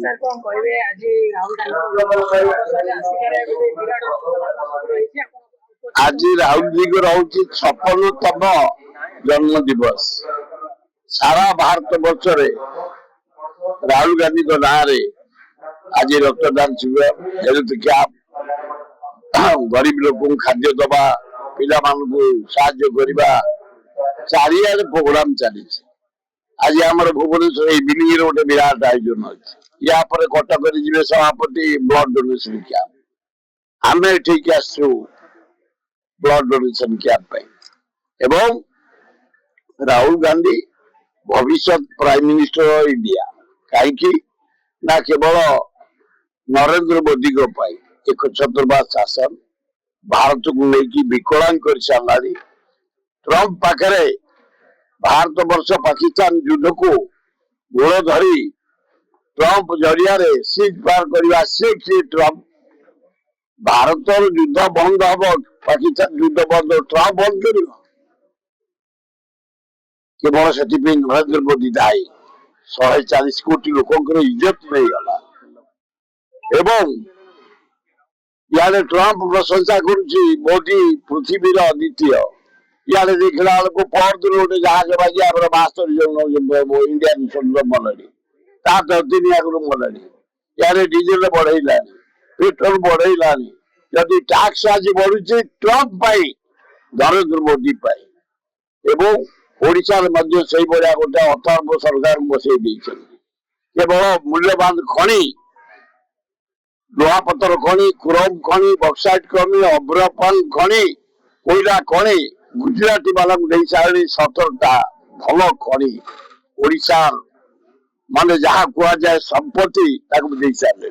sir कौन कहबे आज राहुल गांधी आज राहुल जी को रही 56तम जन्म दिवस सारा भारत वर्ष रे राहुल गांधी को ना रे आज रक्तदान शिविर हेल्थ कैंप गरीब लोक खाद्य दबा पिला साहाय्य करवा चारिआडे प्रोग्राम चली आज आम भुवनेश्वर इवनिंग गोटे विराट आयोजन अच्छी या कटक जी सभापति ब्लड डोनेशन कैंप आम ठीक आसु ब्लड डोनेशन कैंप एवं राहुल गांधी भविष्य प्राइम मिनिस्टर इंडिया कहीं ना केवल नरेंद्र मोदी को पाई एक छत्रवाद शासन भारत को लेकिन विकलांग कर सारा ट्रंप पाखे भारत वर्ष पाकिस्तान युद्ध को गोड़ धरी ट्रंप जरिया सीज पार करने से किए ट्रंप भारत युद्ध बंद हम पाकिस्तान युद्ध बंद ट्रंप बंद कर केवल से नरेंद्र मोदी दायी 140 कोटी लोक इज्जत नहीं गला एवं इे ट्रंप प्रशंसा करुच्ची मोदी पृथ्वी द्वितीय इे देखला बेलू पर दिन गोटे जहाज बाजी आम 72 जन इंडियन सोल्जर मरले 3 आगुरी मरला इे डीजेल बढ़ेला पेट्रोल बढ़ेला जदि टैक्स आज बढ़ुची ट्रंप पाई नरेंद्र मोदी पाई एवं ओडिशा से गोटे अथर्व सरकार बसई केवल मूल्यवान खनि लुहापतर खनि क्रोम खनि बक्साइट खनि अभ्रपान खनि कोयला खनि गुजराती वाला दे सारे 17टा भल खनि ओडिशा माने जहाँ कह जाए संपत्ति दे सारे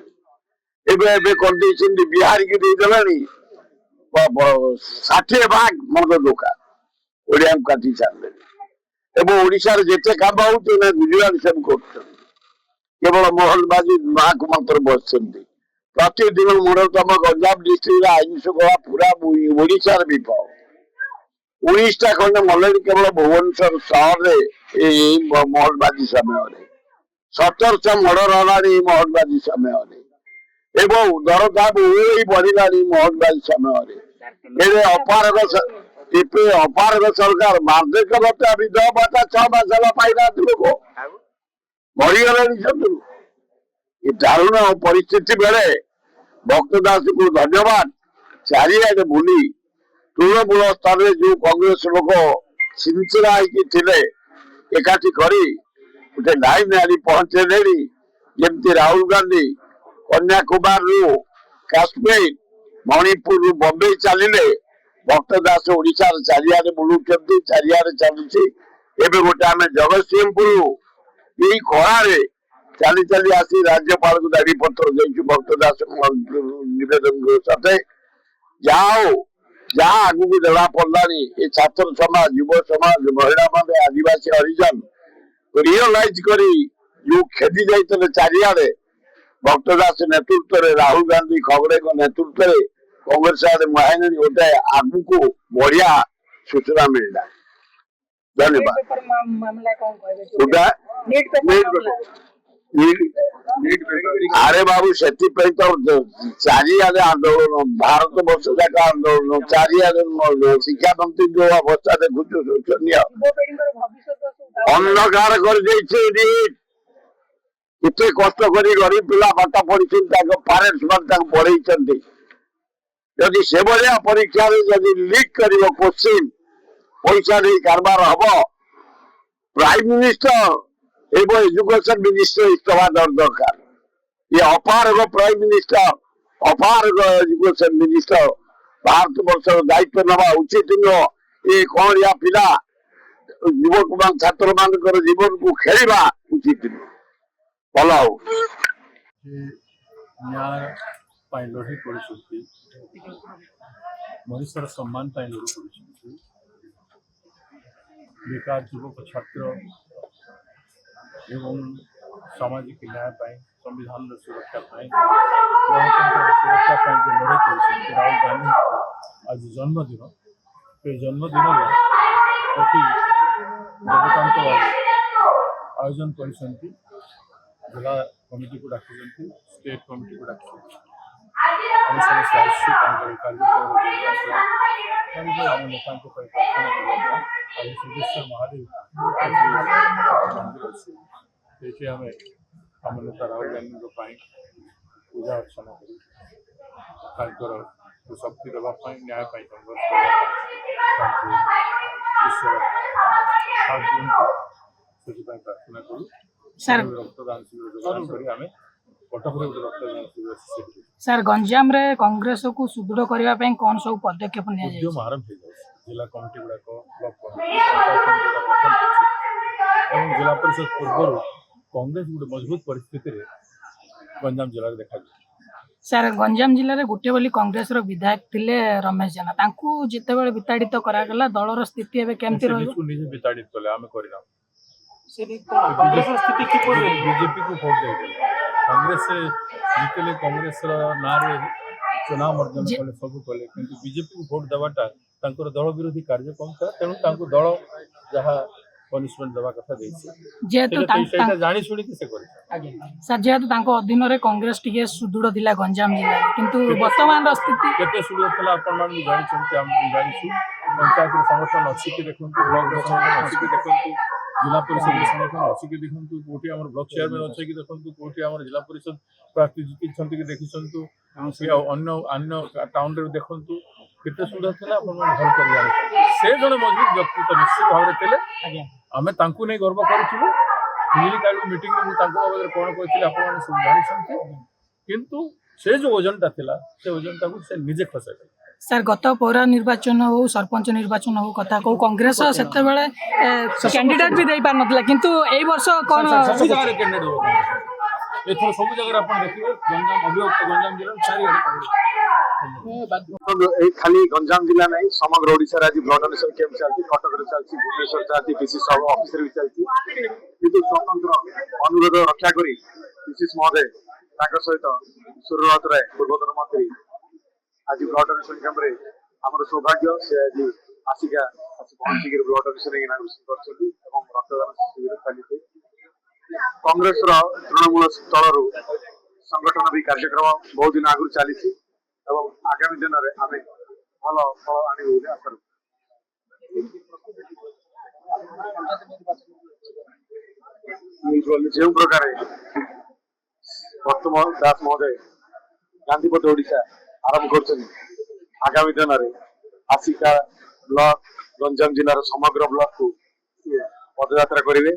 बिहार की देदेला 60 भाग मद दुकान ओडिया काटी सारे एवं ओडिशा जिते काम हो गुजरात सब कर केवल मोहनबाजी माँ को मात्र बस प्रतिदिन मूलतम गंजाम डिस्ट्रिक्ट आईन श्रृंखला पूरा ओडिशा विफल 19टा खंडे मल केवल भुवनेश्वर सहर मोहनबाजी समय 1700 मर्डर है मोहनबाजी समय एवं दरदाम बढ़ला मोहनबाजी समय अपारग सरकार मार्देक भत्ता भी 10 भत्ता 6 मास पाईना लोक मरीगले ये दारुण परिस्थिति बेले भक्तदास को धन्यवाद चारिआडे बुली तृणमूल स्तर में जो कांग्रेस लोक सिंचरा थे एकाठी करी गोटे लाइन आनी पहुंचे जमती राहुल गांधी कन्याकुमार काश्मीर मणिपुर बम्बे चलिए भक्तदास ओडिशा चारिआडे बुलूं चारिआडे चलुची एवं गोटे आम जगतसिंहपुर यही खरारे चली चली आसी राज्यपाल को दाबी पत्र देचु भक्तदास निवेदन साथ जहाँ जहाँ आगू को जला पड़ा ये छात्र समाज युव समाज महिला मान आदिवासी हरिजन रियलाइज करी जो खेदी जाते चारिआडे भक्तदास नेतृत्व में राहुल गांधी खगड़े नेतृत्व में कांग्रेस आड़े महानी गोटे आगू को बढ़िया सूचना मिलला अरे बाबू से तो चारिआडे आंदोलन भारत वर्ष जाक आंदोलन चारिआडे शिक्षा मंत्री जो अवस्था देखुच शोचनीय अंधकार कर कष्ट कर गरीब पिला पाठ पढ़ी पेरेंट्स मान पढ़े जदि से भाया परीक्षा लीक कर क्वेश्चन पैसा नहीं कारबार हम प्राइम मिनिस्टर एवं एजुकेशन मिनिस्टर इस्तीफा दरकार ये अपारग प्राइम मिनिस्टर अपारग एजुकेशन मिनिस्टर भारत वर्ष दायित्व नवा उचित नुह ये कौन या पिला युवक मान छात्र मान जीवन को खेलवा उचित नुह भल लड़ी पड़ी मनुष्यर सम्मान लड़ी पड़ी बेकार युवक छात्र एवं सामाजिक न्याय संविधान सुरक्षा गणतंत्र सुरक्षा जो लड़ाई कर राहुल गांधी आज जन्मदिन से जन्मदिन देवतांतर आयोजन कर जिला कमिटी को डाकी स्टेट कमिटी को डाकी आम समस्त आसु कार्यक्रम आम नेता प्रार्थना करवा आज सिद्धेश्वर महादेव मंदिर अच्छे ये आम आम नेता राहुल गांधी पूजा अर्चना कर शक्ति देवाई न्याय संघर्ष ईश्वर साथ दिखती से प्रार्थना करूँ रक्तदान शिविर योगदान करी आम कटक रक्तदान शिविर सर गंजाम रे कांग्रेस को सुदृढ़ करने कौन सब पदक्षेप उद्यम आरंभ हो जिला कमिटी गुड़ाक ब्लॉक कमिटी गठन और जिला परिषद पूर्व कांग्रेस गोटे मजबूत परिस्थिति गंजाम जिले में देखा सर गंजाम जिले में गोटे बोली कांग्रेस विधायक थिले रमेश जेना तांकू जितेबाला विताड़ित करागला दलर स्थिति एबे केमती रहबो निजे विताड़ित कले आमे करिना कांग्रेस स्थिति की बीजेपी को वोट दे कांग्रेस से जितले कांग्रेस ना रे चुनाव अर्जन कले सब कले किंतु बीजेपी को वोट देवाटा तांकर दल विरोधी कार्यक्रम था तेणु तांको दल जहा पनिशमेंट देवा कथा देछि जेतु तांका जानि सुनि कि से करि सर जेतु तांको अधीन रे कांग्रेस टिके सुदृढ़ दिला गंजाम जिल्ला किंतु वर्तमान स्थिति केते सुदृढ़ थला अपन मान जानि छथि हम जानि छु पंचायत संगठन अछि कि देखंतु ब्लॉक संगठन अछि कि देखंतु जिला परिषद संगठन अछि कि देखंतु कोठी हमर ब्लॉक चेयरमैन अछि कि देखंतु कोठी हमर जिला परिषद प्रार्थी जिति छथि कि देखिसंतु अन्य अन्य टाउन रे देखंतु केते सुदृढ़ थला अपन मान घर कर जानि से जने मजबूत व्यक्तित्व निश्चित भाव रे तेले आमे तांकु नै गर्व करूछु मिली काल मीटिंग रे तांको बारे कोन कहथिले आपण माने सब जानि छथि किंतु से जो वजनटा थिला से वजनटा को से निजे खसे सर गत पौर निर्वाचन हो सरपंच निर्वाचन हो कथा को कांग्रेस सेते बेले कैंडिडेट भी देई पार नथला किंतु एई वर्ष कोन सब जगह कैंडिडेट हो एथो सब जगह आपण देखिबे गंजाम अभियुक्त गंजाम जिला चारि खाली गंजाम जिला नहीं समग्र ओडिशा आज ब्लड डोनेशन कैंप चलती कटक चलती भुवनेश्वर चलती पीसी सब ऑफिस भी चलती किंतु स्वतंत्र अनुरोध रक्षा करी पीसीस महोदय सहित सूर्यनाथ राय पूर्वतन मंत्री आज ब्लड डोनेशन कैंप रे हमर सौभाग्य से आज आसिका पहुंची ब्लड डोनेशन इनाग्रेशन करछथि एवं रक्तदान शिविर चलती कांग्रेस तृणमूल स्तर संगठन भी कार्यक्रम बहुत दिन आगु चली एवं आगामी दिन में आम भल फल आणु आशा जो प्रकार वर्तमान दास महोदय गांधीपथ ओडिशा आरंभ कर आगामी दिन में आसिका ब्लॉक गंजाम जिलार समग्र ब्लॉक को पदयात्रा करेंगे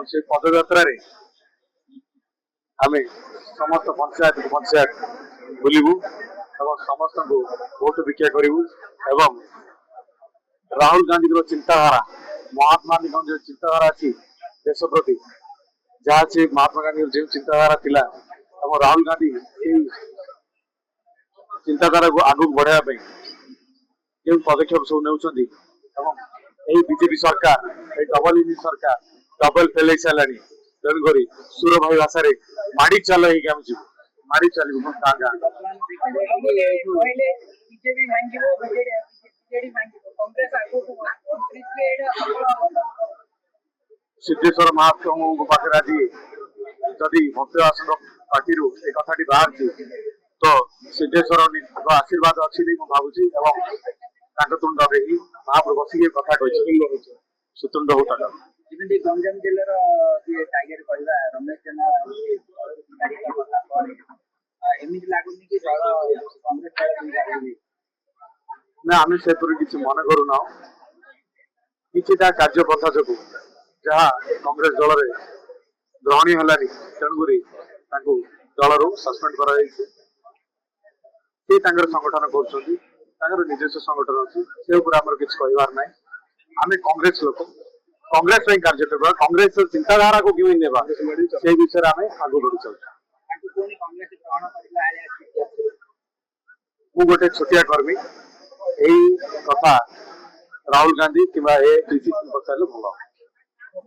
से पदयात्रा आम समस्त पंचायत बुलू समस्त को भोट भिक्षा करूँ एवं राहुल गांधी चिंताधारा महात्मा गांधी जो चिंताधारा अच्छी देश प्रति जहाँ से महात्मा गांधी जो चिंताधारा थिला राहुल गांधी चिंताधारा को आगू बढ़ावा जो पदक्षेप सब ने बीजेपी सरकार डबल इंजिन सरकार डबल फेल सारा तेणुक सुर भाई भाषा माड़ी चाल माड़ी चलू गाँ गाँ सिद्धेश्वर महाप्रभु पाखे आज जदि भक्त आसन पार्टी ए कथाटी बाहर तो सिद्धेश्वर आशीर्वाद अच्छी भावुची तुंड महाप्रभु बसिक कथा सुतुंड होता गंजाम जिलार टाइगर कहवा रमेश जेना एमती लगुनि कि दल कांग्रेस ना आम से किसी मन करूना कि कार्यपंथा जो जहाँ कांग्रेस दल में ग्रहणी है तेणुक दल सस्पेंड कर संगठन कर निजस्व संगठन अच्छी से किसी कहबार ना आम कांग्रेस लोक कांग्रेस कार्य करवा कांग्रेस चिंताधारा को क्यों नेबा से विषय आम आगू बढ़ी चलते मु गोटे छोटिया कर्मी यही कथा राहुल गांधी कि पीसीसी पचारे भल